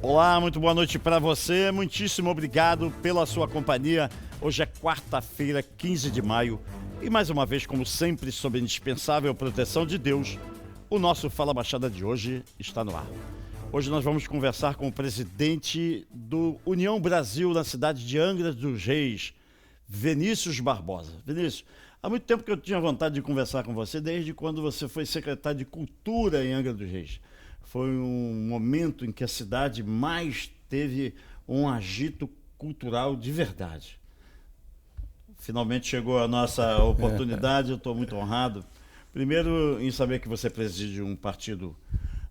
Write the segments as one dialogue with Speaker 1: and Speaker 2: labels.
Speaker 1: Olá, muito boa noite para você. Muitíssimo obrigado pela sua companhia. Hoje é quarta-feira, 15 de maio. E mais uma vez, como sempre, sob a indispensável proteção de Deus, o nosso Fala Baixada de hoje está no ar. Hoje nós vamos conversar com o presidente do União Brasil na cidade de Angra dos Reis, Vinícius Barbosa. Vinícius, há muito tempo que eu tinha vontade de conversar com você, desde quando você foi secretário de Cultura em Angra dos Reis. Foi um momento em que a cidade mais teve um agito cultural de verdade. Finalmente chegou a nossa oportunidade, eu estou muito honrado. Primeiro, em saber que você preside um partido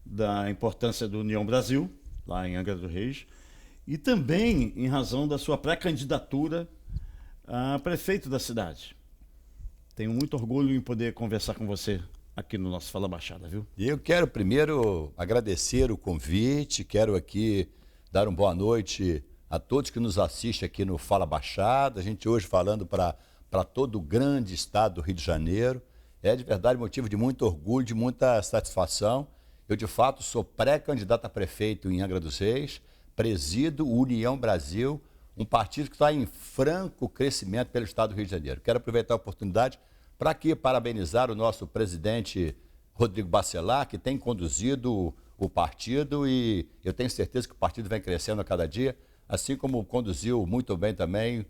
Speaker 1: da importância do União Brasil, lá em Angra dos Reis, e também em razão da sua pré-candidatura a prefeito da cidade. Tenho muito orgulho em poder conversar com você aqui no nosso Fala Baixada, viu?
Speaker 2: E eu quero primeiro agradecer o convite, quero aqui dar uma boa noite a todos que nos assistem aqui no Fala Baixada. A gente hoje falando para todo o grande estado do Rio de Janeiro. É de verdade motivo de muito orgulho, de muita satisfação. Eu, de fato, sou pré-candidato a prefeito em Angra dos Reis, presido o União Brasil, um partido que está em franco crescimento pelo estado do Rio de Janeiro. Quero aproveitar a oportunidade para aqui parabenizar o nosso presidente Rodrigo Bacelar, que tem conduzido o partido, e eu tenho certeza que o partido vem crescendo a cada dia, assim como conduziu muito bem também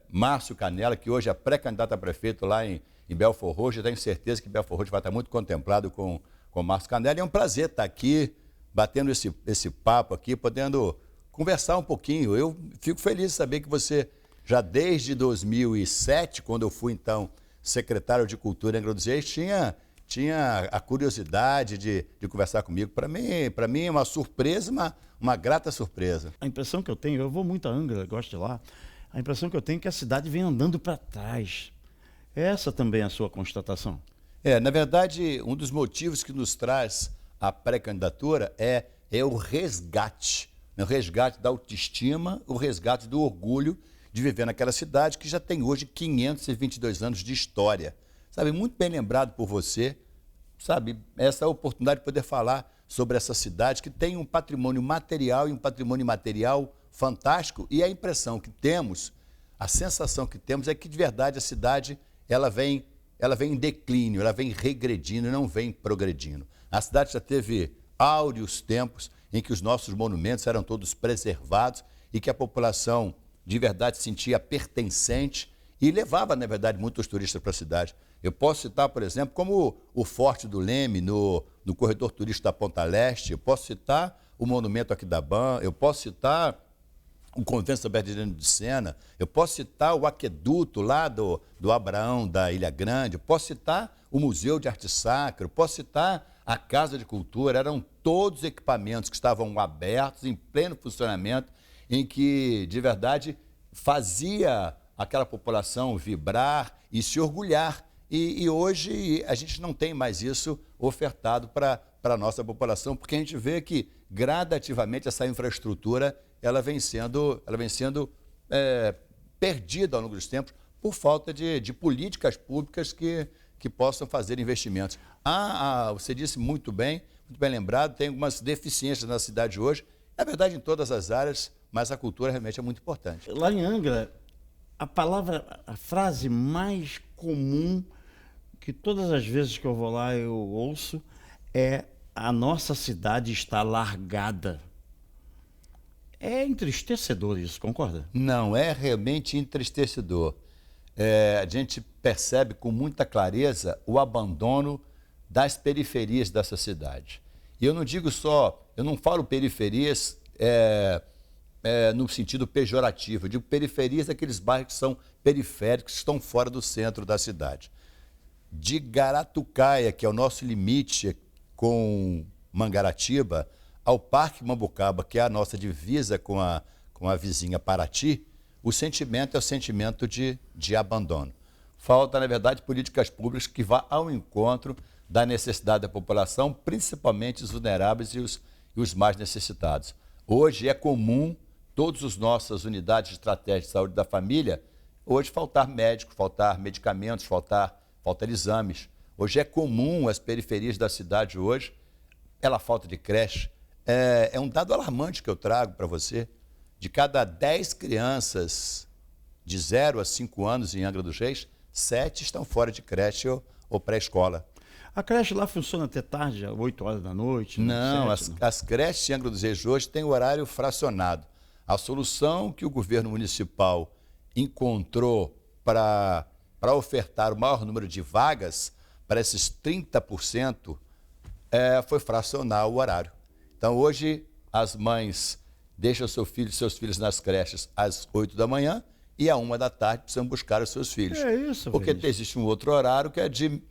Speaker 2: Márcio Canela, que hoje é pré-candidato a prefeito lá em Belford Roxo. Eu tenho certeza que Belford Roxo vai estar muito contemplado com Márcio Canela. E é um prazer estar aqui, batendo esse papo aqui, podendo conversar um pouquinho. Eu fico feliz de saber que você, já desde 2007, quando eu fui então secretário de Cultura em Angra dos Reis, tinha a curiosidade de conversar comigo. Para mim é uma surpresa, uma grata surpresa.
Speaker 1: A impressão que eu tenho, eu vou muito a Angra, gosto de lá, a impressão que eu tenho é que a cidade vem andando para trás. Essa também é a sua constatação?
Speaker 2: Na verdade, um dos motivos que nos traz a pré-candidatura é o resgate da autoestima, o resgate do orgulho de viver naquela cidade que já tem hoje 522 anos de história. Sabe, muito bem lembrado por você, sabe, essa oportunidade de poder falar sobre essa cidade que tem um patrimônio material e um patrimônio imaterial fantástico, e a impressão que temos, a sensação que temos é que de verdade a cidade ela vem em declínio, ela vem regredindo, não vem progredindo. A cidade já teve áureos tempos em que os nossos monumentos eram todos preservados e que a população de verdade se sentia pertencente e levava, na verdade, muitos turistas para a cidade. Eu posso citar, por exemplo, como o Forte do Leme, no corredor turístico da Ponta Leste. Eu posso citar o Monumento Aquidauã, eu posso citar o Convento São Bernardino de Sena, eu posso citar o aqueduto lá do Abraão da Ilha Grande, eu posso citar o Museu de Arte Sacra, eu posso citar a Casa de Cultura. Eram todos equipamentos que estavam abertos, em pleno funcionamento, em que, de verdade, fazia aquela população vibrar e se orgulhar. E hoje a gente não tem mais isso ofertado para a nossa população, porque a gente vê que, gradativamente, essa infraestrutura ela vem sendo perdida ao longo dos tempos por falta de políticas públicas que possam fazer investimentos. Você disse muito bem lembrado, tem algumas deficiências na cidade hoje, na verdade em todas as áreas, mas a cultura realmente é muito importante.
Speaker 1: Lá em Angra, a frase mais comum que todas as vezes que eu vou lá eu ouço é: a nossa cidade está largada. É entristecedor isso, concorda?
Speaker 2: Não, é realmente entristecedor. A gente percebe com muita clareza o abandono das periferias dessa cidade. E eu não digo só, eu não falo periferias no sentido pejorativo, eu digo periferias daqueles bairros que são periféricos, que estão fora do centro da cidade. De Garatucaia, que é o nosso limite com Mangaratiba, ao Parque Mambucaba, que é a nossa divisa com a vizinha Paraty, o sentimento é o sentimento de abandono. Falta, na verdade, políticas públicas que vá ao encontro da necessidade da população, principalmente os vulneráveis e os mais necessitados. Hoje é comum todas as nossas unidades de estratégia de saúde da família, hoje faltar médico, faltar medicamentos, faltar exames. Hoje é comum as periferias da cidade hoje, ela falta de creche, é um dado alarmante que eu trago para você. De cada 10 crianças de 0 a 5 anos em Angra dos Reis, 7 estão fora de creche ou pré-escola.
Speaker 1: A creche lá funciona até tarde, às 8 horas da noite?
Speaker 2: Não,
Speaker 1: 7,
Speaker 2: as creches em Angra dos Reis hoje têm horário fracionado. A solução que o governo municipal encontrou para ofertar o maior número de vagas para esses 30% foi fracionar o horário. Então, hoje, as mães deixam seus filhos nas creches às 8 da manhã e à 1 da tarde precisam buscar os seus filhos.
Speaker 1: É isso,
Speaker 2: porque
Speaker 1: Vinícius.
Speaker 2: existe um outro horário que é de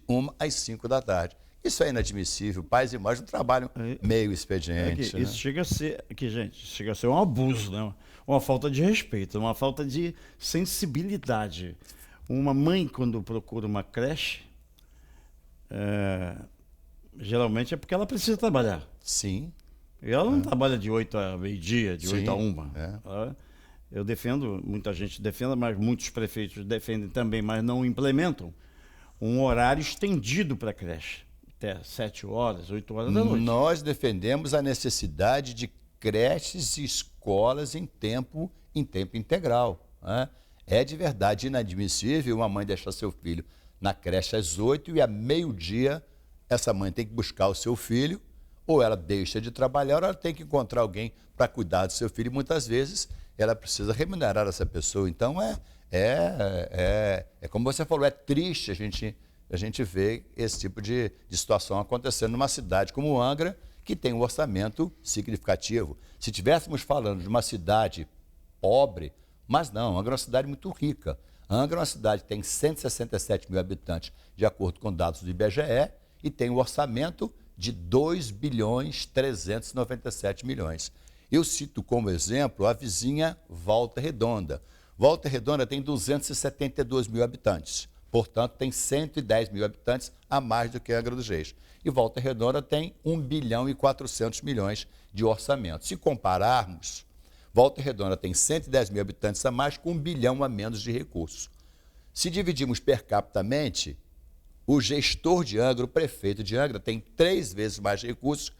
Speaker 2: 1 às 5 da tarde. Isso é inadmissível. Pais e mães não trabalham meio expediente.
Speaker 1: Isso chega a ser, chega a ser um abuso, né? Uma falta de respeito, uma falta de sensibilidade. Uma mãe, quando procura uma creche, geralmente é porque ela precisa trabalhar.
Speaker 2: Sim.
Speaker 1: E ela não trabalha de 8 a meio-dia, de 8 a 1.
Speaker 2: É.
Speaker 1: Eu defendo, muita gente defende, mas muitos prefeitos defendem também, mas não implementam um horário estendido para a creche, até 7 horas, 8 horas da noite.
Speaker 2: Nós defendemos a necessidade de creches e escolas em tempo integral. Né? É de verdade inadmissível uma mãe deixar seu filho na creche às 8 e a meio-dia essa mãe tem que buscar o seu filho, ou ela deixa de trabalhar, ou ela tem que encontrar alguém para cuidar do seu filho, e muitas vezes ela precisa remunerar essa pessoa. Então, como você falou, é triste a gente ver esse tipo de situação acontecendo numa cidade como Angra, que tem um orçamento significativo. Se estivéssemos falando de uma cidade pobre, mas não, Angra é uma cidade muito rica. Angra é uma cidade que tem 167 mil habitantes, de acordo com dados do IBGE, e tem um orçamento de 2.397 bilhões. Eu cito como exemplo a vizinha Volta Redonda. Volta Redonda tem 272 mil habitantes, portanto tem 110 mil habitantes a mais do que Angra dos Reis. E Volta Redonda tem 1.400 bilhões de orçamento. Se compararmos, Volta Redonda tem 110 mil habitantes a mais, com 1 bilhão a menos de recursos. Se dividirmos per capitamente, o gestor de Angra, o prefeito de Angra, tem 3 vezes mais recursos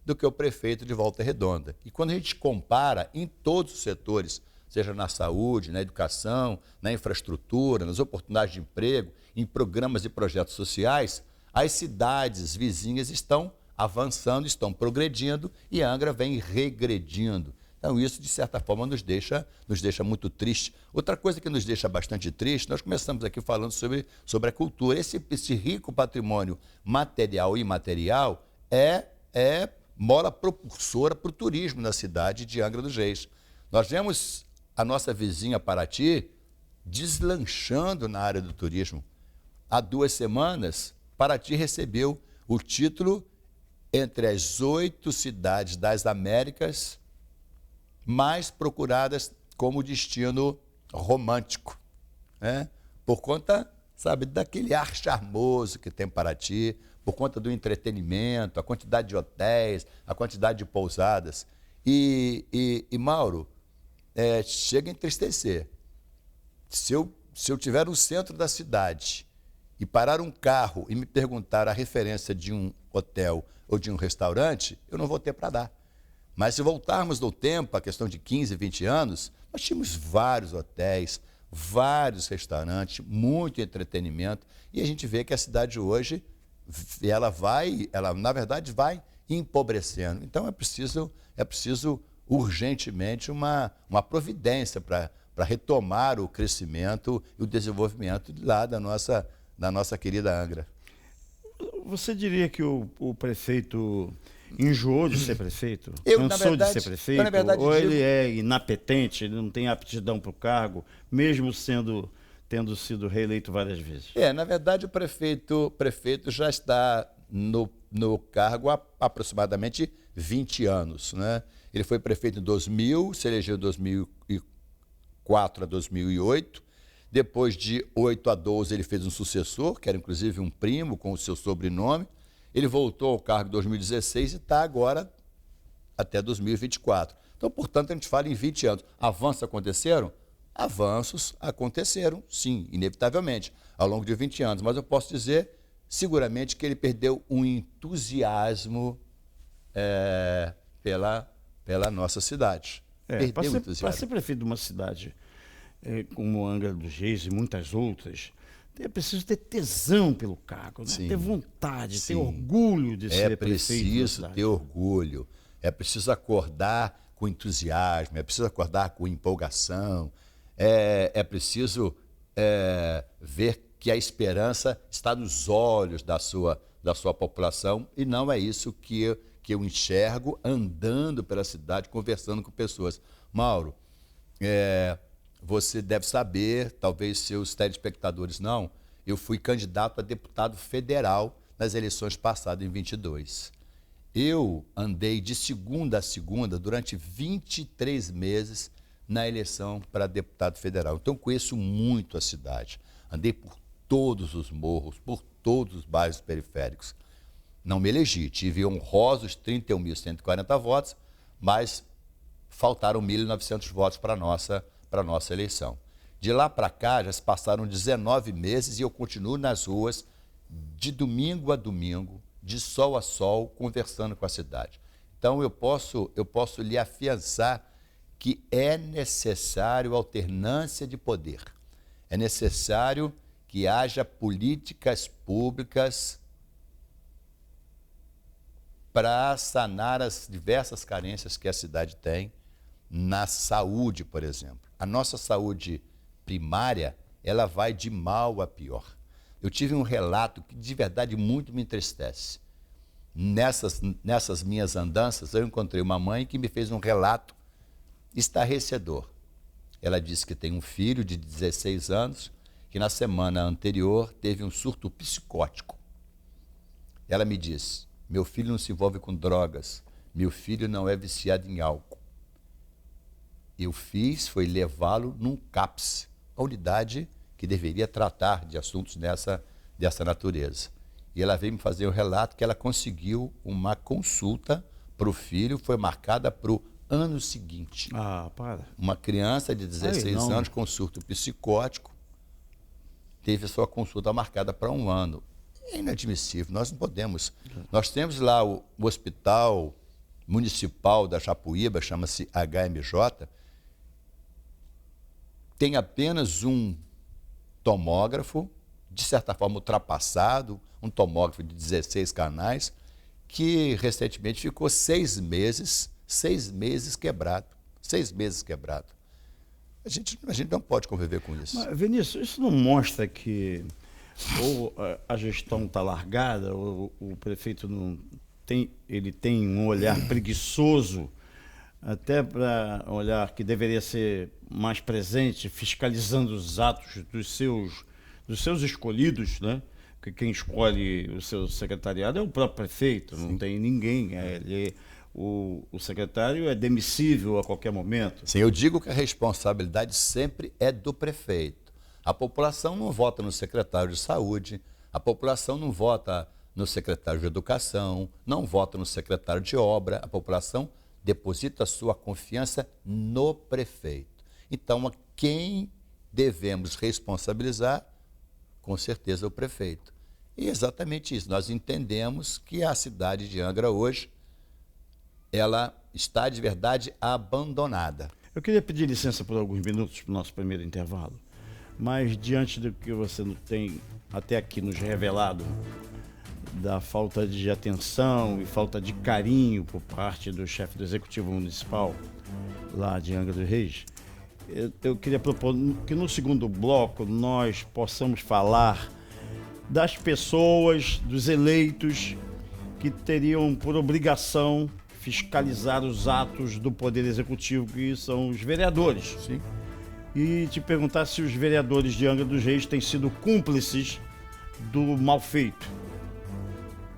Speaker 2: do que o prefeito de Volta Redonda. E quando a gente compara em todos os setores, seja na saúde, na educação, na infraestrutura, nas oportunidades de emprego, em programas e projetos sociais, as cidades vizinhas estão avançando, estão progredindo e Angra vem regredindo. Então isso, de certa forma, nos deixa muito triste. Outra coisa que nos deixa bastante triste, nós começamos aqui falando sobre a cultura. Esse rico patrimônio material e imaterial é mola propulsora para o turismo na cidade de Angra dos Reis. Nós vemos a nossa vizinha Paraty deslanchando na área do turismo. Há 2 semanas, Paraty recebeu o título entre as 8 cidades das Américas mais procuradas como destino romântico, né? Por conta, sabe, daquele ar charmoso que tem Paraty, por conta do entretenimento, a quantidade de hotéis, a quantidade de pousadas. E Mauro, chega a entristecer. Se eu estiver no centro da cidade e parar um carro e me perguntar a referência de um hotel ou de um restaurante, eu não vou ter para dar. Mas se voltarmos no tempo, a questão de 15, 20 anos, nós tínhamos vários hotéis, vários restaurantes, muito entretenimento, e a gente vê que a cidade hoje, ela na verdade vai empobrecendo. Então é preciso urgentemente uma providência para retomar o crescimento e o desenvolvimento lá da nossa querida Angra.
Speaker 1: Você diria que o prefeito enjoou de ser prefeito?
Speaker 2: Cansou
Speaker 1: de ser prefeito? Ou ele é inapetente, ele não tem aptidão para o cargo, mesmo tendo sido reeleito várias vezes?
Speaker 2: Na verdade, o prefeito já está no cargo há aproximadamente 20 anos. Né? Ele foi prefeito em 2000, se elegeu em 2004 a 2008. Depois de 8 a 12, ele fez um sucessor, que era inclusive um primo com o seu sobrenome. Ele voltou ao cargo em 2016 e está agora até 2024. Então, portanto, a gente fala em 20 anos. Avanços aconteceram? Avanços aconteceram, sim, inevitavelmente, ao longo de 20 anos. Mas eu posso dizer, seguramente, que ele perdeu um entusiasmo pela nossa cidade.
Speaker 1: Para ser prefeito de uma cidade como Angra dos Reis e muitas outras, é preciso ter tesão pelo cargo, né? Ter vontade, ter orgulho de ser prefeito.
Speaker 2: É preciso ter orgulho, é preciso acordar com entusiasmo, é preciso acordar com empolgação, é preciso ver que a esperança está nos olhos da sua população, e não é isso que eu enxergo andando pela cidade, conversando com pessoas. Mauro, você deve saber, talvez seus telespectadores não, eu fui candidato a deputado federal nas eleições passadas, em 22. Eu andei de segunda a segunda durante 23 meses na eleição para deputado federal. Então, conheço muito a cidade. Andei por todos os morros, por todos os bairros periféricos. Não me elegi, tive honrosos 31.140 votos, mas faltaram 1.900 votos para a nossa eleição. De lá para cá, já se passaram 19 meses e eu continuo nas ruas, de domingo a domingo, de sol a sol, conversando com a cidade. Então, eu posso lhe afiançar que é necessário alternância de poder. É necessário que haja políticas públicas para sanar as diversas carências que a cidade tem na saúde, por exemplo. A nossa saúde primária, ela vai de mal a pior. Eu tive um relato que de verdade muito me entristece. Nessas minhas andanças, eu encontrei uma mãe que me fez um relato estarrecedor. Ela disse que tem um filho de 16 anos que na semana anterior teve um surto psicótico. Ela me disse: meu filho não se envolve com drogas, meu filho não é viciado em álcool. Eu foi levá-lo num CAPS, a unidade que deveria tratar de assuntos dessa natureza. E ela veio me fazer um relato que ela conseguiu uma consulta para o filho, foi marcada para o ano seguinte. Uma criança de 16 anos com surto psicótico teve a sua consulta marcada para um ano. É inadmissível, nós não podemos. Nós temos lá o Hospital Municipal da Japuíba, chama-se HMJ, tem apenas um tomógrafo, de certa forma ultrapassado, um tomógrafo de 16 canais, que recentemente ficou 6 meses quebrado. 6 meses quebrado. A gente não pode conviver com isso.
Speaker 1: Mas, Vinícius, isso não mostra que ou a gestão está largada, ou o prefeito ele tem um olhar preguiçoso, até para um olhar que deveria ser mais presente, fiscalizando os atos dos seus escolhidos, né? Porque quem escolhe o seu secretariado é o próprio prefeito, não tem ninguém. O secretário é demissível a qualquer momento.
Speaker 2: Sim, eu digo que a responsabilidade sempre é do prefeito. A população não vota no secretário de saúde, a população não vota no secretário de educação, não vota no secretário de obra, a população deposita a sua confiança no prefeito. Então, a quem devemos responsabilizar, com certeza, o prefeito. E exatamente isso, nós entendemos que a cidade de Angra hoje, ela está de verdade abandonada.
Speaker 1: Eu queria pedir licença por alguns minutos para o nosso primeiro intervalo, mas diante do que você tem até aqui nos revelado, da falta de atenção e falta de carinho por parte do chefe do Executivo Municipal lá de Angra dos Reis, eu queria propor que no segundo bloco nós possamos falar das pessoas, dos eleitos que teriam por obrigação fiscalizar os atos do Poder Executivo, que são os vereadores.
Speaker 2: Sim.
Speaker 1: E te perguntar se os vereadores de Angra dos Reis têm sido cúmplices do mal feito.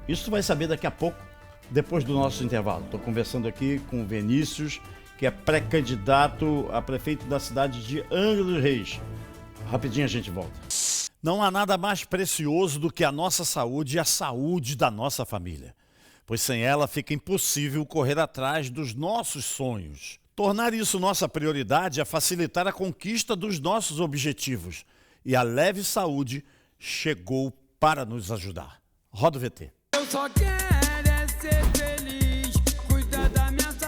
Speaker 1: Isso tu vai saber daqui a pouco, depois do nosso intervalo. Estou conversando aqui com o Vinícius, que é pré-candidato a prefeito da cidade de Angra dos Reis. Rapidinho a gente volta. Não há nada mais precioso do que a nossa saúde e a saúde da nossa família, pois sem ela fica impossível correr atrás dos nossos sonhos. Tornar isso nossa prioridade é facilitar a conquista dos nossos objetivos. E a Leve Saúde chegou para nos ajudar. Roda o VT.
Speaker 3: Eu só quero é ser feliz, cuidar da minha saúde.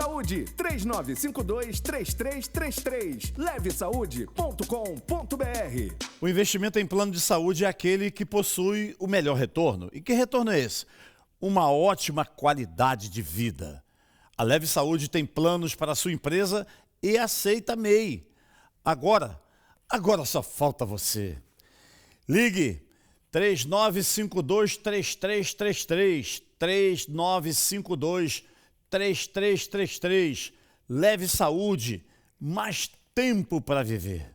Speaker 3: Saúde, 3952-3333, levesaude.com.br.
Speaker 1: O investimento em plano de saúde é aquele que possui o melhor retorno. E que retorno é esse? Uma ótima qualidade de vida. A Leve Saúde tem planos para a sua empresa e aceita MEI. Agora só falta você. Ligue 3952-3333, 3952-3333. Leve Saúde, mais tempo para viver.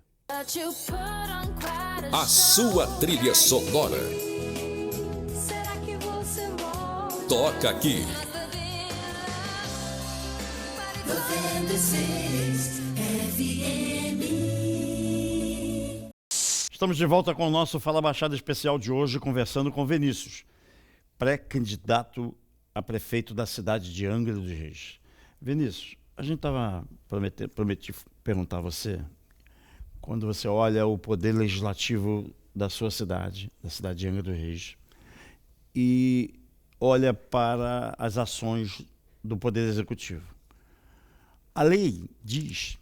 Speaker 4: A sua trilha sonora. Toca aqui.
Speaker 1: Estamos de volta com o nosso Fala Baixada especial de hoje, conversando com Vinícius, pré-candidato a prefeito da cidade de Angra dos Reis. Vinícius, a gente prometi perguntar a você, quando você olha o poder legislativo da sua cidade, da cidade de Angra dos Reis, e olha para as ações do poder executivo. A lei diz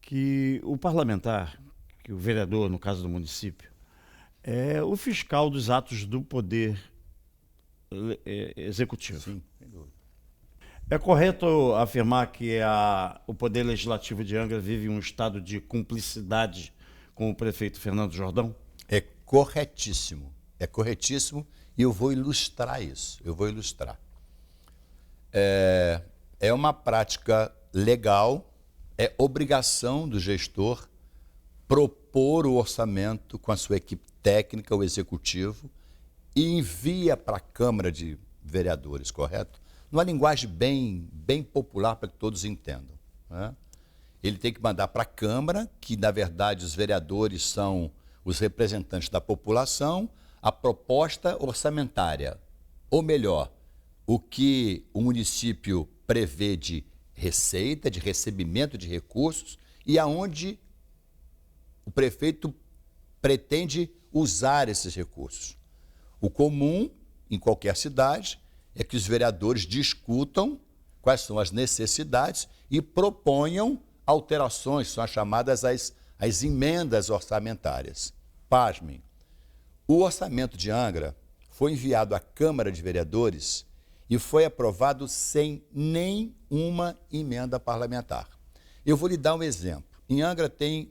Speaker 1: que o parlamentar, que o vereador, no caso do município, é o fiscal dos atos do poder executivo.
Speaker 2: Sim, sem dúvida.
Speaker 1: É correto afirmar que o poder legislativo de Angra vive um estado de cumplicidade com o prefeito Fernando Jordão?
Speaker 2: É corretíssimo e eu vou ilustrar isso, É uma prática legal, é obrigação do gestor propor o orçamento com a sua equipe técnica, o executivo, e envia para a Câmara de Vereadores, correto? Numa linguagem bem popular para que todos entendam, né? Ele tem que mandar para a Câmara, que na verdade os vereadores são os representantes da população, a proposta orçamentária, ou melhor, o que o município prevê de receita, de recebimento de recursos e aonde o prefeito pretende usar esses recursos. O comum, em qualquer cidade, é que os vereadores discutam quais são as necessidades e proponham alterações, são as chamadas as emendas orçamentárias. Pasmem, o orçamento de Angra foi enviado à Câmara de Vereadores e foi aprovado sem nenhuma emenda parlamentar. Eu vou lhe dar um exemplo. Em Angra tem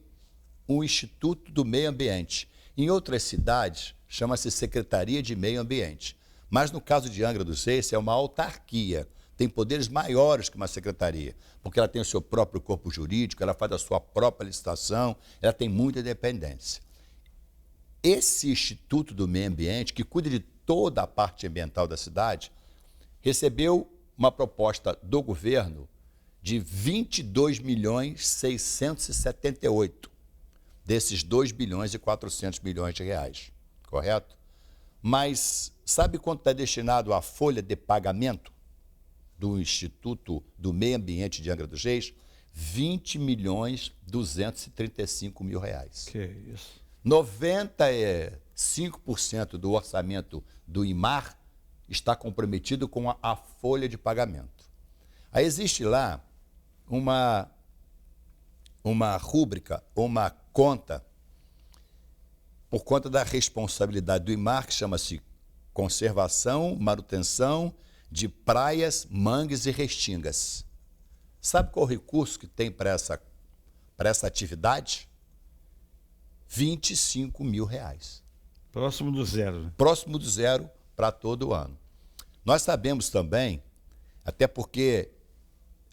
Speaker 2: o Instituto do Meio Ambiente. Em outras cidades, chama-se Secretaria de Meio Ambiente. Mas no caso de Angra dos Reis, é uma autarquia. Tem poderes maiores que uma secretaria, porque ela tem o seu próprio corpo jurídico, ela faz a sua própria licitação, ela tem muita independência. Esse Instituto do Meio Ambiente, que cuida de toda a parte ambiental da cidade, recebeu uma proposta do governo de 22.678 desses 2 bilhões e 400 milhões de reais, correto? Mas sabe quanto está destinado à folha de pagamento do Instituto do Meio Ambiente de Angra dos Reis? 20.235.000 reais.
Speaker 1: Que isso?
Speaker 2: 95% do orçamento do IMAR está comprometido com a folha de pagamento. Aí existe lá uma rúbrica, uma conta, por conta da responsabilidade do IMAR, que chama-se Conservação, Manutenção de Praias, Mangues e Restingas. Sabe qual o recurso que tem para essa atividade? 25 mil reais.
Speaker 1: Próximo do zero. Né?
Speaker 2: Próximo do zero para todo ano. Nós sabemos também, até porque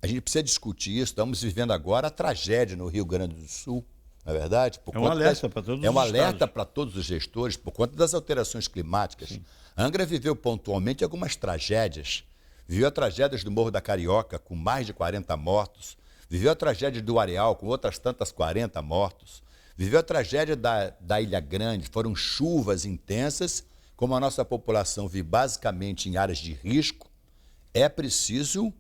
Speaker 2: a gente precisa discutir isso, estamos vivendo agora a tragédia no Rio Grande do Sul, não é verdade?
Speaker 1: É um alerta para todos os
Speaker 2: É um alerta
Speaker 1: estados.
Speaker 2: para todos os gestores, por conta das alterações climáticas.
Speaker 1: Sim.
Speaker 2: Angra viveu pontualmente algumas tragédias. Viveu a tragédia do Morro da Carioca, com mais de 40 mortos. Viveu a tragédia do Areal, com outras tantas 40 mortos. Viveu a tragédia da Ilha Grande. Foram chuvas intensas. Como a nossa população vive basicamente em áreas de risco, é preciso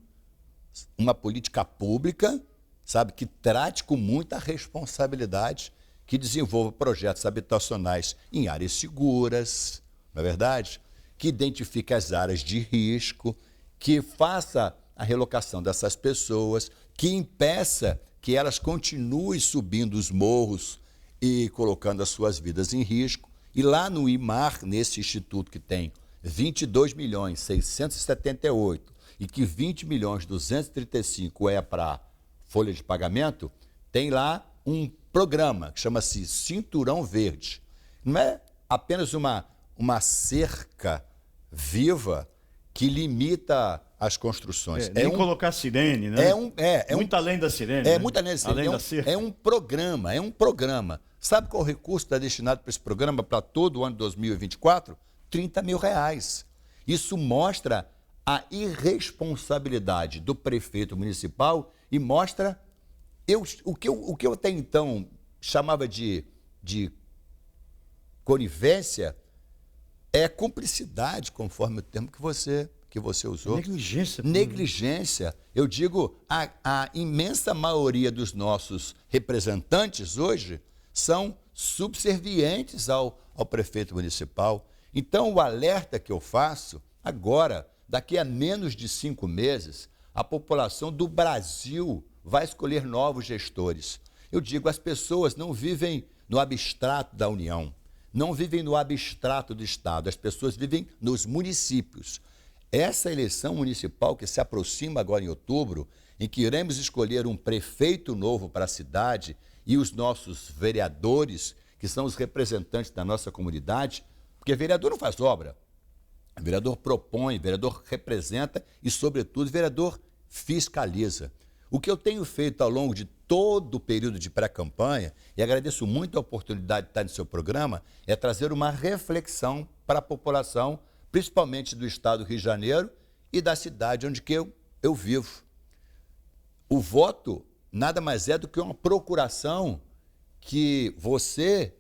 Speaker 2: uma política pública, sabe, que trate com muita responsabilidade, que desenvolva projetos habitacionais em áreas seguras, não é verdade? Que identifique as áreas de risco, que faça a relocação dessas pessoas, que impeça que elas continuem subindo os morros e colocando as suas vidas em risco. E lá no IMAR, nesse instituto que tem 22.678 e que 20.235 é para folha de pagamento, tem lá um programa que chama-se Cinturão Verde. Não é apenas uma cerca viva que limita as construções.
Speaker 1: Nem colocar sirene, né? Muito além da sirene.
Speaker 2: Muito além da sirene.
Speaker 1: Além da cerca.
Speaker 2: É um programa. Sabe qual recurso está destinado para esse programa para todo o ano de 2024? R$30 mil. Isso mostra a irresponsabilidade do prefeito municipal e mostra o que eu até então chamava de conivência, é cumplicidade, conforme o termo que você usou.
Speaker 1: Negligência.
Speaker 2: Negligência. Eu digo, a imensa maioria dos nossos representantes hoje são subservientes ao prefeito municipal. Então, o alerta que eu faço agora, daqui a menos de 5 meses, a população do Brasil vai escolher novos gestores. Eu digo, as pessoas não vivem no abstrato da União, não vivem no abstrato do Estado, as pessoas vivem nos municípios. Essa eleição municipal que se aproxima agora em outubro, em que iremos escolher um prefeito novo para a cidade e os nossos vereadores, que são os representantes da nossa comunidade, porque vereador não faz obra, vereador propõe, vereador representa e, sobretudo, vereador fiscaliza. O que eu tenho feito ao longo de todo o período de pré-campanha, e agradeço muito a oportunidade de estar no seu programa, é trazer uma reflexão para a população, principalmente do estado do Rio de Janeiro e da cidade onde que eu vivo. O voto nada mais é do que uma procuração que você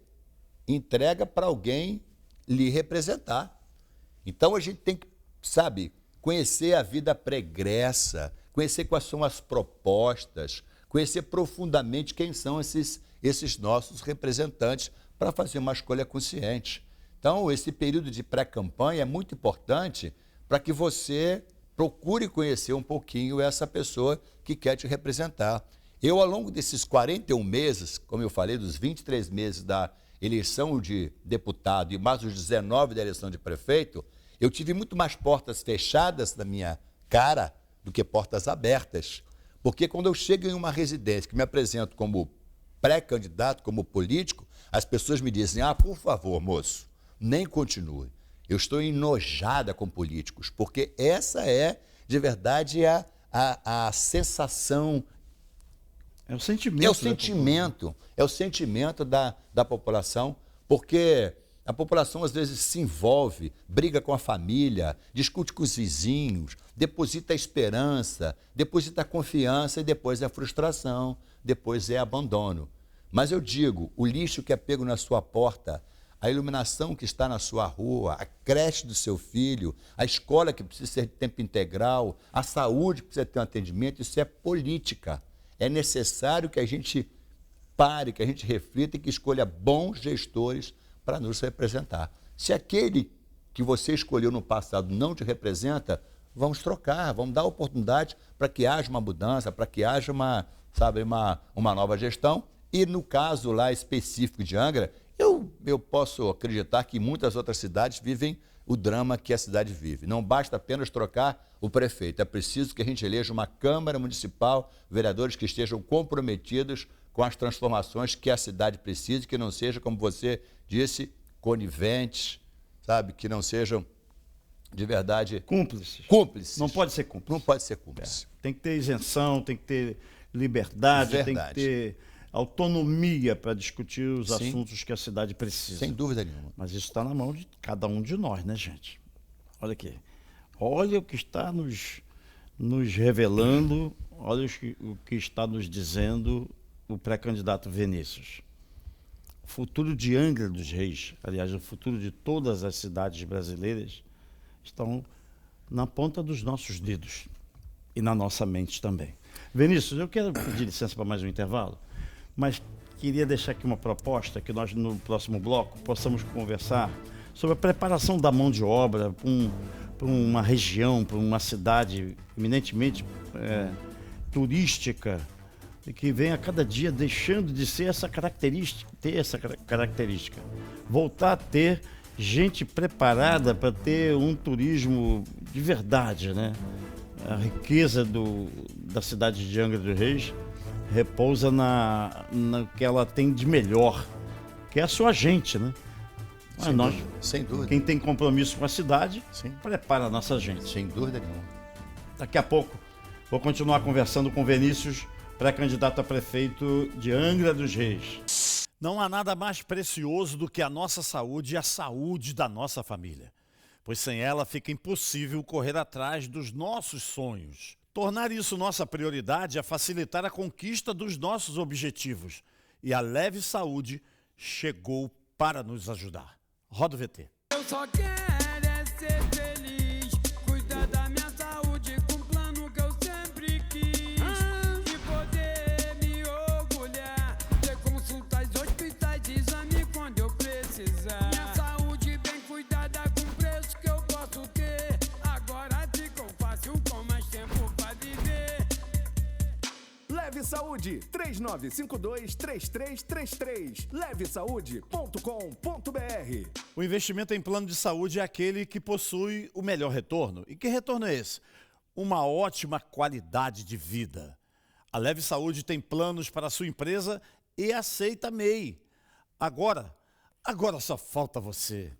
Speaker 2: entrega para alguém lhe representar. Então a gente tem que, conhecer a vida pregressa, conhecer quais são as propostas, conhecer profundamente quem são esses nossos representantes para fazer uma escolha consciente. Então, esse período de pré-campanha é muito importante para que você procure conhecer um pouquinho essa pessoa que quer te representar. Eu, ao longo desses 41 meses, como eu falei, dos 23 meses da eleição de deputado e mais os 19 da eleição de prefeito, eu tive muito mais portas fechadas na minha cara do que portas abertas. Porque quando eu chego em uma residência que me apresento como pré-candidato, como político, as pessoas me dizem, por favor, moço, nem continue. Eu estou enojada com políticos, porque essa é, de verdade, a sensação.
Speaker 1: É o sentimento.
Speaker 2: É o sentimento da população, porque a população às vezes se envolve, briga com a família, discute com os vizinhos, deposita a esperança, deposita a confiança e depois é a frustração, depois é abandono. Mas eu digo, o lixo que é pego na sua porta, a iluminação que está na sua rua, a creche do seu filho, a escola que precisa ser de tempo integral, a saúde que precisa ter um atendimento, isso é política. É necessário que a gente pare, que a gente reflita e que escolha bons gestores para nos representar. Se aquele que você escolheu no passado não te representa, vamos trocar, vamos dar oportunidade para que haja uma mudança, para que haja uma nova gestão. E no caso lá específico de Angra, eu posso acreditar que muitas outras cidades vivem o drama que a cidade vive. Não basta apenas trocar o prefeito, é preciso que a gente eleja uma Câmara Municipal, vereadores que estejam comprometidos com as transformações que a cidade precisa, que não sejam, como você disse, coniventes, que não sejam, de verdade... Cúmplices.
Speaker 1: Não pode ser cúmplice.
Speaker 2: Não pode ser cúmplice.
Speaker 1: Tem que ter isenção, tem que ter liberdade, tem que ter autonomia para discutir os assuntos que a cidade precisa.
Speaker 2: Sem dúvida nenhuma.
Speaker 1: Mas isso está na mão de cada um de nós, né, gente? Olha aqui. Olha o que está nos revelando, olha o que está nos dizendo o pré-candidato Vinícius. O futuro de Angra dos Reis, aliás, o futuro de todas as cidades brasileiras, estão na ponta dos nossos dedos e na nossa mente também. Vinícius, eu quero pedir licença para mais um intervalo, mas queria deixar aqui uma proposta que nós, no próximo bloco, possamos conversar sobre a preparação da mão de obra para uma região, para uma cidade eminentemente turística, e que vem a cada dia deixando de ser ter essa característica. Voltar a ter gente preparada para ter um turismo de verdade, né? A riqueza da cidade de Angra dos Reis repousa no que ela tem de melhor, que é a sua gente, né? Mas nós,
Speaker 2: sem dúvida.
Speaker 1: Quem tem compromisso com a cidade,
Speaker 2: Sim.
Speaker 1: prepara a nossa gente.
Speaker 2: Sem dúvida nenhuma.
Speaker 1: Daqui a pouco, vou continuar conversando com Vinícius, pré-candidato a prefeito de Angra dos Reis. Não há nada mais precioso do que a nossa saúde e a saúde da nossa família, pois sem ela fica impossível correr atrás dos nossos sonhos. Tornar isso nossa prioridade é facilitar a conquista dos nossos objetivos, e a Leve Saúde chegou para nos ajudar. Roda o VT.
Speaker 3: Eu só quero é ser feliz, cuidar da minha saúde com o plano que eu sempre quis. E poder me orgulhar, ter consultas, hospitais, exame quando eu precisar. Minha saúde bem cuidada com preço que eu posso ter. Agora ficou fácil com mais tempo pra viver.
Speaker 5: Leve Saúde, 3952-3333, levesaude.com.br.
Speaker 1: O investimento em plano de saúde é aquele que possui o melhor retorno. E que retorno é esse? Uma ótima qualidade de vida. A Leve Saúde tem planos para a sua empresa e aceita MEI. Agora só falta você.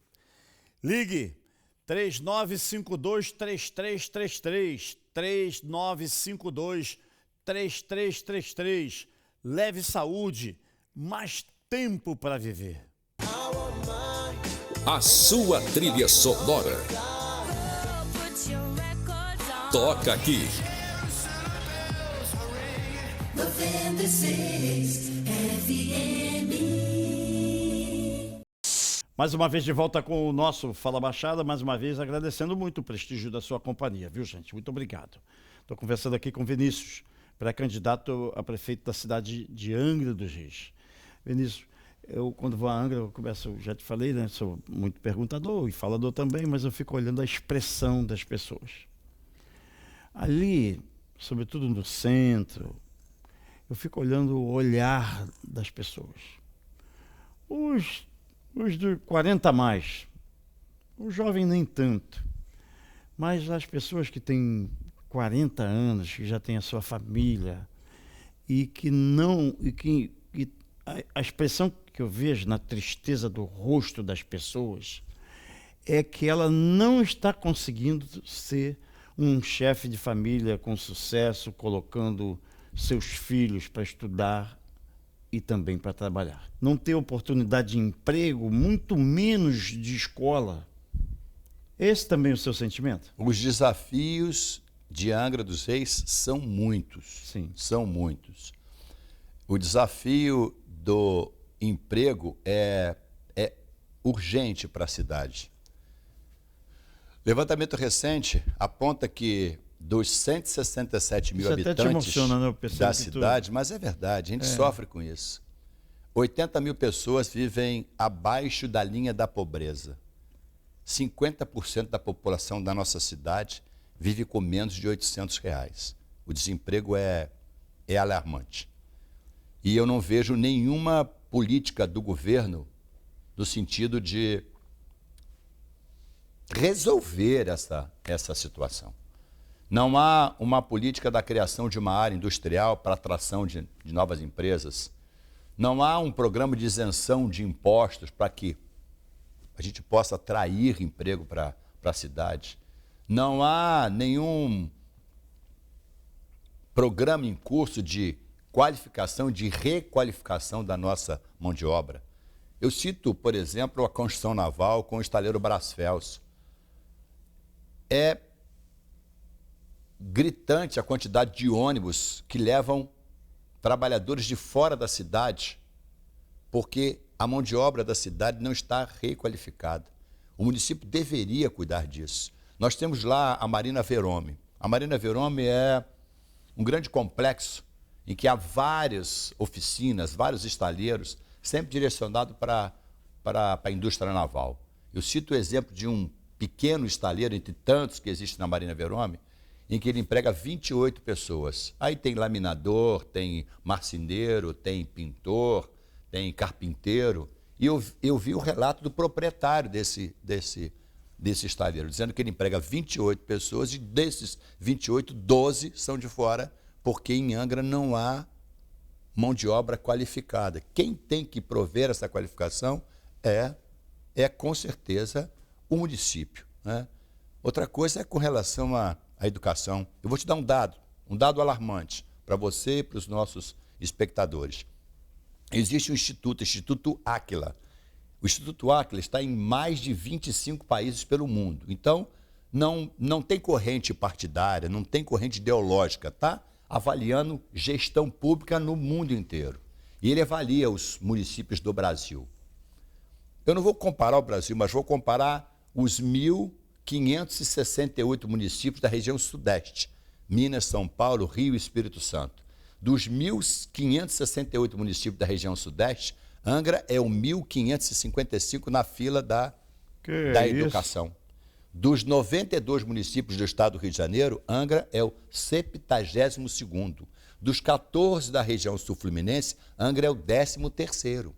Speaker 1: Ligue 3952-3333, 3952-3333. Leve Saúde, mais tempo para viver.
Speaker 4: A sua trilha sonora. Toca aqui.
Speaker 6: 96 FM.
Speaker 1: Mais uma vez de volta com o nosso Fala Baixada, mais uma vez agradecendo muito o prestígio da sua companhia, viu, gente? Muito obrigado. Estou conversando aqui com Vinícius, pré-candidato a prefeito da cidade de Angra dos Reis. Vinícius, eu quando vou a Angra, eu começo, já te falei, né? Sou muito perguntador e falador também, mas eu fico olhando a expressão das pessoas. Ali, sobretudo no centro, eu fico olhando o olhar das pessoas. Os de 40 a mais, o jovem nem tanto, mas as pessoas que têm 40 anos, que já têm a sua família e que a expressão que eu vejo na tristeza do rosto das pessoas é que ela não está conseguindo ser um chefe de família com sucesso, colocando seus filhos para estudar e também para trabalhar. Não ter oportunidade de emprego, muito menos de escola. Esse também é o seu sentimento?
Speaker 2: Os desafios de Angra dos Reis são muitos.
Speaker 1: Sim.
Speaker 2: São muitos. O desafio do emprego é urgente para a cidade. Levantamento recente aponta que dos 167 mil
Speaker 1: Isso até te
Speaker 2: habitantes
Speaker 1: emociona, né? Eu percebo
Speaker 2: da
Speaker 1: que
Speaker 2: cidade, mas é verdade, a gente sofre com isso. 80 mil pessoas vivem abaixo da linha da pobreza. 50% da população da nossa cidade vive com menos de R$800. O desemprego é alarmante. E eu não vejo nenhuma política do governo no sentido de resolver essa situação. Não há uma política da criação de uma área industrial para atração de novas empresas. Não há um programa de isenção de impostos para que a gente possa atrair emprego para a cidade. Não há nenhum programa em curso de qualificação, de requalificação da nossa mão de obra. Eu cito, por exemplo, a construção naval com o estaleiro Brasfels. É gritante a quantidade de ônibus que levam trabalhadores de fora da cidade, porque a mão de obra da cidade não está requalificada. O município deveria cuidar disso. Nós temos lá a Marina Verome. A Marina Verome é um grande complexo em que há várias oficinas, vários estaleiros, sempre direcionados para a indústria naval. Eu cito o exemplo de um pequeno estaleiro, entre tantos que existem na Marina Verome, em que ele emprega 28 pessoas. Aí tem laminador, tem marceneiro, tem pintor, tem carpinteiro. E eu vi o relato do proprietário desse estaleiro, dizendo que ele emprega 28 pessoas e desses 28, 12 são de fora, porque em Angra não há mão de obra qualificada. Quem tem que prover essa qualificação é com certeza o município, né? Outra coisa é com relação à educação. Eu vou te dar um dado alarmante para você e para os nossos espectadores. Existe um Instituto Áquila. O Instituto Áquila está em mais de 25 países pelo mundo. Então, não tem corrente partidária, não tem corrente ideológica, tá? Avaliando gestão pública no mundo inteiro. E ele avalia os municípios do Brasil. Eu não vou comparar o Brasil, mas vou comparar os 1.568 municípios da região Sudeste, Minas, São Paulo, Rio e Espírito Santo. Dos 1.568 municípios da região Sudeste, Angra é o 1.555 na fila da educação. Dos 92 municípios do estado do Rio de Janeiro, Angra é o 72º. Dos 14 da região sul-fluminense, Angra é o 13º.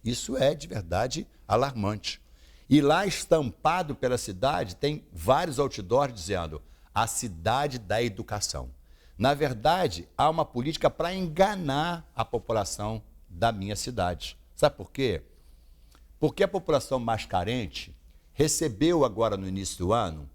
Speaker 2: Isso é, de verdade, alarmante. E lá, estampado pela cidade, tem vários outdoors dizendo a cidade da educação. Na verdade, há uma política para enganar a população da minha cidade. Sabe por quê? Porque a população mais carente recebeu agora no início do ano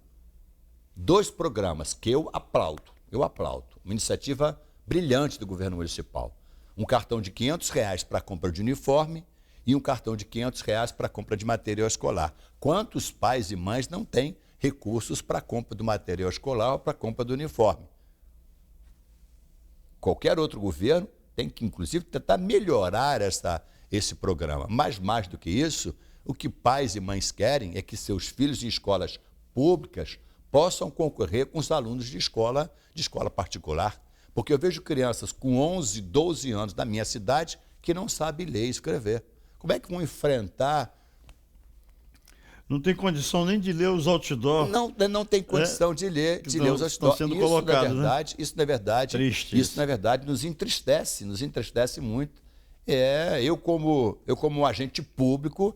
Speaker 2: 2 programas que eu aplaudo. Uma iniciativa brilhante do governo municipal. Um cartão de R$500 para a compra de uniforme e um cartão de R$500 para a compra de material escolar. Quantos pais e mães não têm recursos para a compra do material escolar ou para a compra do uniforme? Qualquer outro governo tem que, inclusive, tentar melhorar esse programa. Mas, mais do que isso, o que pais e mães querem é que seus filhos em escolas públicas possam concorrer com os alunos de escola particular. Porque eu vejo crianças com 11, 12 anos da minha cidade que não sabem ler e escrever. Como é que vão enfrentar?
Speaker 1: Não tem condição nem de ler os outdoors.
Speaker 2: Não tem condição de ler os outdoors.
Speaker 1: Estão sendo colocados, né?
Speaker 2: Isso, na verdade,
Speaker 1: Triste
Speaker 2: isso, na verdade, nos entristece muito. Eu como agente público,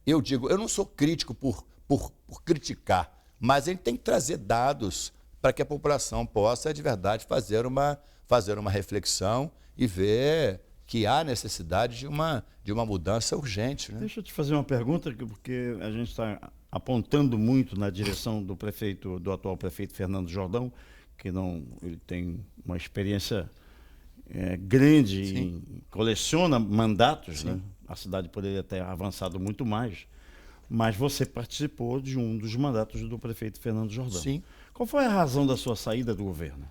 Speaker 2: eu digo, eu não sou crítico por criticar, mas a gente tem que trazer dados para que a população possa, de verdade, fazer uma reflexão e ver que há necessidade de uma mudança urgente, né?
Speaker 1: Deixa eu te fazer uma pergunta, porque a gente está apontando muito na direção do atual prefeito Fernando Jordão, que ele tem uma experiência grande, coleciona mandatos, né? A cidade poderia ter avançado muito mais, mas você participou de um dos mandatos do prefeito Fernando Jordão.
Speaker 2: Sim.
Speaker 1: Qual foi a razão da sua saída do governo?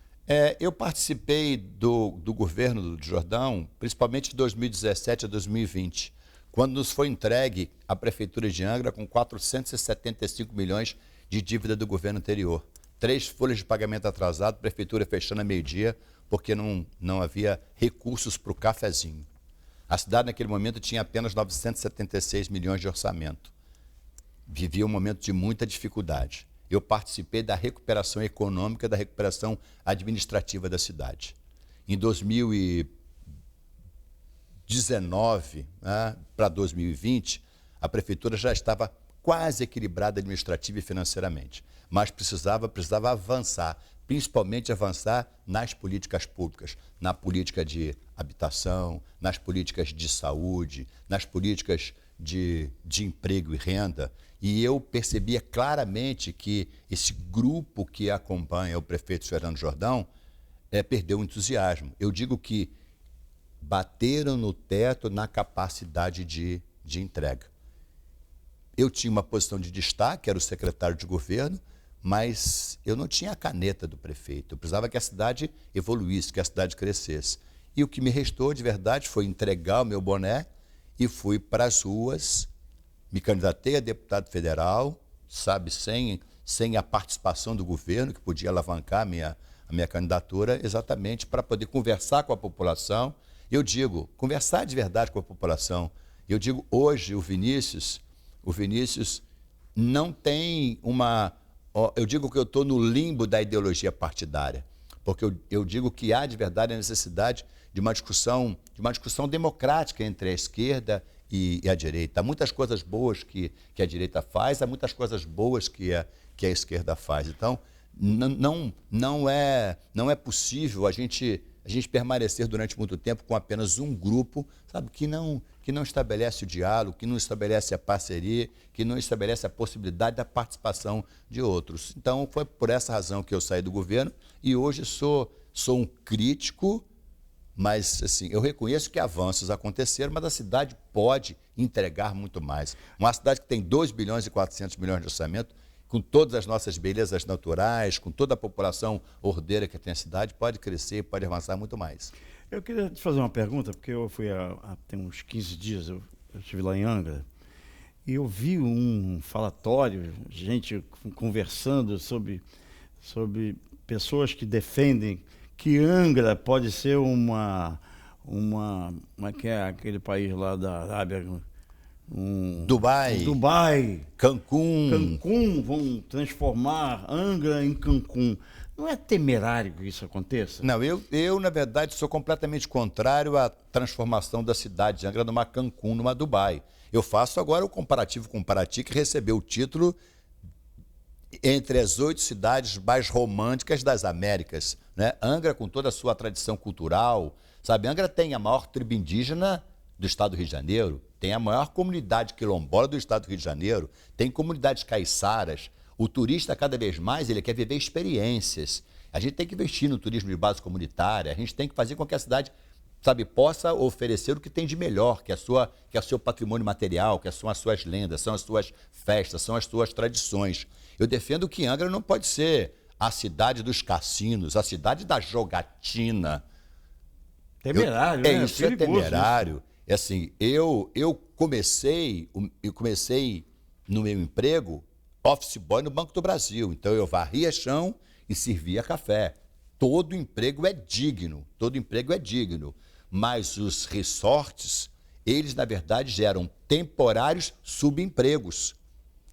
Speaker 2: Eu participei do governo do Jordão, principalmente de 2017 a 2020, quando nos foi entregue a Prefeitura de Angra com 475 milhões de dívida do governo anterior. 3 folhas de pagamento atrasado, Prefeitura fechando a meio-dia, porque não havia recursos para o cafezinho. A cidade, naquele momento, tinha apenas 976 milhões de orçamento. Vivia um momento de muita dificuldade. Eu participei da recuperação econômica, da recuperação administrativa da cidade. Em 2019, para 2020, a prefeitura já estava quase equilibrada administrativa e financeiramente, mas precisava avançar, principalmente avançar nas políticas públicas, na política de habitação, nas políticas de saúde, nas políticas de emprego e renda. E eu percebia claramente que esse grupo que acompanha o prefeito Fernando Jordão perdeu o entusiasmo. Eu digo que bateram no teto na capacidade de entrega. Eu tinha uma posição de destaque, era o secretário de governo, mas eu não tinha a caneta do prefeito. Eu precisava que a cidade evoluísse, que a cidade crescesse. E o que me restou, de verdade, foi entregar o meu boné e fui para as ruas. Me candidatei a deputado federal, sabe, sem a participação do governo, que podia alavancar a minha candidatura, exatamente para poder conversar com a população. Eu digo, conversar de verdade com a população. Eu digo, hoje, o Vinícius não tem uma... Eu digo que eu estou no limbo da ideologia partidária, porque eu digo que há de verdade a necessidade de uma discussão democrática entre a esquerda e a direita. Há muitas coisas boas que a direita faz, há muitas coisas boas que a esquerda faz. Então, não é possível a gente permanecer durante muito tempo com apenas um grupo, sabe, que não estabelece o diálogo, que não estabelece a parceria, que não estabelece a possibilidade da participação de outros. Então, foi por essa razão que eu saí do governo e hoje sou um crítico, mas assim, eu reconheço que avanços aconteceram, mas a cidade pode entregar muito mais. Uma cidade que tem 2 bilhões e 400 milhões de orçamento, com todas as nossas belezas naturais, com toda a população ordeira que tem a cidade, pode crescer, pode avançar muito mais.
Speaker 1: Eu queria te fazer uma pergunta, porque eu fui tem uns 15 dias, eu estive lá em Angra, e eu vi um falatório, gente conversando sobre pessoas que defendem que Angra pode ser como é que é aquele país lá da Arábia? Dubai,
Speaker 2: Cancún,
Speaker 1: vão transformar Angra em Cancún. Não é temerário que isso aconteça?
Speaker 2: Não, eu na verdade, sou completamente contrário à transformação da cidade de Angra numa Cancún, numa Dubai. Eu faço agora o comparativo com Paraty, que recebeu o título entre as 8 cidades mais românticas das Américas, né? Angra, com toda a sua tradição cultural, sabe? Angra tem a maior tribo indígena do estado do Rio de Janeiro, tem a maior comunidade quilombola do estado do Rio de Janeiro, tem comunidades caiçaras. O turista, cada vez mais, ele quer viver experiências. A gente tem que investir no turismo de base comunitária, a gente tem que fazer com que a cidade, sabe, possa oferecer o que tem de melhor, que é o seu patrimônio material, que são as suas lendas, são as suas festas, são as suas tradições. Eu defendo que Angra não pode ser a cidade dos cassinos, a cidade da jogatina.
Speaker 1: Temerário, né?
Speaker 2: Isso é temerário. É assim, eu comecei no meu emprego office boy no Banco do Brasil. Então eu varria chão e servia café. Todo emprego é digno, mas os resorts, eles na verdade geram temporários subempregos.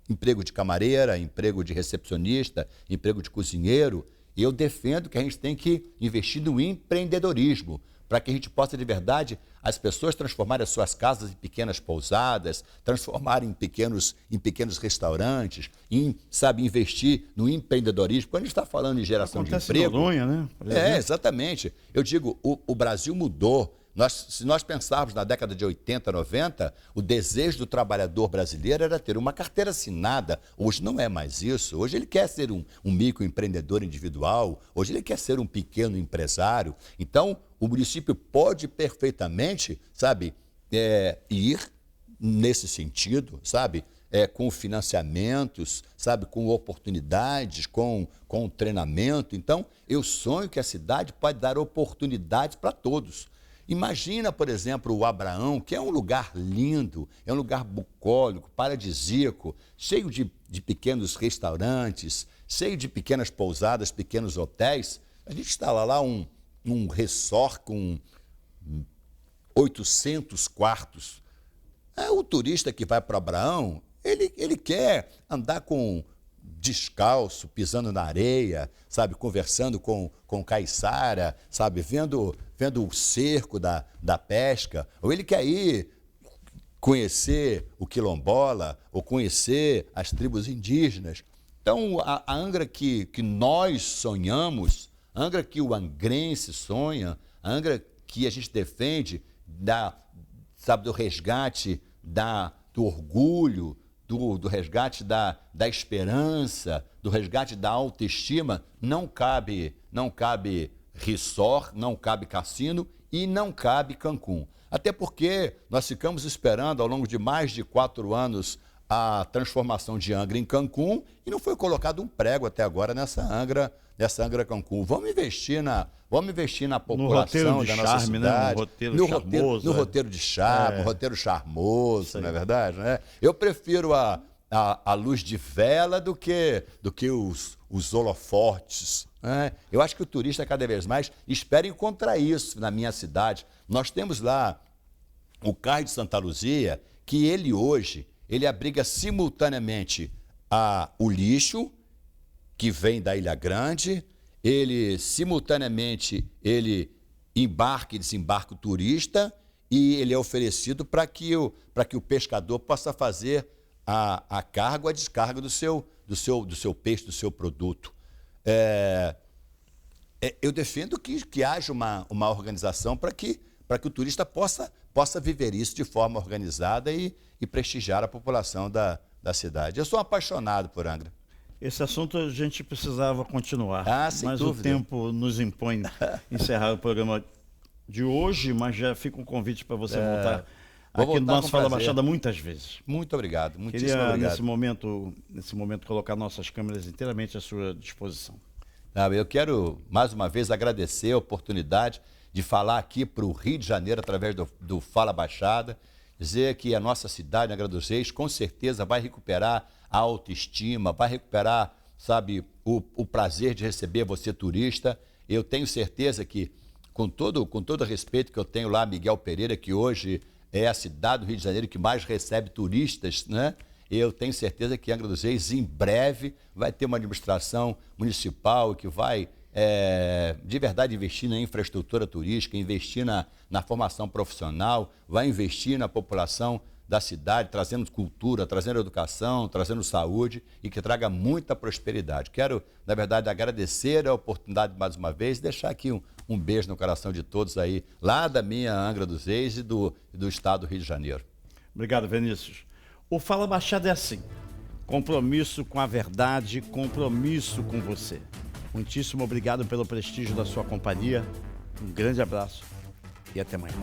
Speaker 2: Emprego de camareira, emprego de recepcionista, emprego de cozinheiro. E eu defendo que a gente tem que investir no empreendedorismo, para que a gente possa, de verdade, as pessoas transformarem as suas casas em pequenas pousadas, transformarem em pequenos restaurantes, investir no empreendedorismo. Quando a gente está falando em geração de emprego...
Speaker 1: Em Noronha, né?
Speaker 2: Exatamente. Eu digo, o Brasil mudou. Se nós pensarmos na década de 80, 90, o desejo do trabalhador brasileiro era ter uma carteira assinada. Hoje não é mais isso. Hoje ele quer ser um microempreendedor individual, hoje ele quer ser um pequeno empresário. Então, o município pode perfeitamente, sabe, ir nesse sentido, sabe, com financiamentos, sabe, com oportunidades, com treinamento. Então, eu sonho que a cidade pode dar oportunidades para todos. Imagina, por exemplo, o Abraão, que é um lugar lindo, é um lugar bucólico, paradisíaco, cheio de pequenos restaurantes, cheio de pequenas pousadas, pequenos hotéis. A gente instala lá um resort com 800 quartos. O turista que vai para Abraão, ele quer andar descalço, pisando na areia, sabe, conversando com caiçara, sabe, vendo o cerco da pesca, ou ele quer ir conhecer o quilombola, ou conhecer as tribos indígenas. Então, a Angra que nós sonhamos, a Angra que o angrense sonha, a Angra que a gente defende, do resgate do orgulho, do resgate da esperança, do resgate da autoestima, não cabe resort, não cabe cassino e não cabe Cancún. Até porque nós ficamos esperando ao longo de mais de 4 anos a transformação de Angra em Cancún e não foi colocado um prego até agora nessa Angra Cancún. Vamos investir na população da nossa cidade. No roteiro de charme, no roteiro charmoso, não é verdade? Né? Eu prefiro a luz de vela do que os holofotes. Né? Eu acho que o turista cada vez mais espera encontrar isso na minha cidade. Nós temos lá o Cais de Santa Luzia, que ele hoje abriga simultaneamente o lixo que vem da Ilha Grande, ele simultaneamente ele embarca e desembarca o turista e ele é oferecido para que o pescador possa fazer a carga ou a descarga do seu peixe, do seu produto. Eu defendo que haja uma organização para que o turista possa viver isso de forma organizada e prestigiar a população da cidade. Eu sou apaixonado por Angra.
Speaker 1: Esse assunto a gente precisava continuar,
Speaker 2: Sem
Speaker 1: mas
Speaker 2: dúvida.
Speaker 1: o tempo nos impõe encerrar o programa de hoje, mas já fica um convite para você voltar
Speaker 2: vou
Speaker 1: aqui no
Speaker 2: voltar
Speaker 1: nosso
Speaker 2: com
Speaker 1: Fala
Speaker 2: prazer.
Speaker 1: Baixada muitas vezes.
Speaker 2: Muito obrigado, muitíssimo
Speaker 1: Queria,
Speaker 2: obrigado.
Speaker 1: nesse momento, colocar nossas câmeras inteiramente à sua disposição.
Speaker 2: Eu quero, mais uma vez, agradecer a oportunidade de falar aqui para o Rio de Janeiro através do Fala Baixada, dizer que a nossa cidade, Angra dos Reis, com certeza vai recuperar a autoestima, vai recuperar, sabe, o prazer de receber você turista. Eu tenho certeza que, com todo o respeito que eu tenho lá, Miguel Pereira, que hoje é a cidade do Rio de Janeiro que mais recebe turistas, né? Eu tenho certeza que Angra dos Reis, em breve, vai ter uma administração municipal que vai, de verdade, investir na infraestrutura turística, investir na formação profissional, vai investir na população da cidade, trazendo cultura, trazendo educação, trazendo saúde e que traga muita prosperidade. Quero, na verdade, agradecer a oportunidade mais uma vez e deixar aqui um beijo no coração de todos aí, lá da minha Angra dos Reis e do estado do Rio de Janeiro.
Speaker 1: Obrigado, Vinícius. O Fala Baixada é assim, compromisso com a verdade, compromisso com você. Muitíssimo obrigado pelo prestígio da sua companhia, um grande abraço e até amanhã.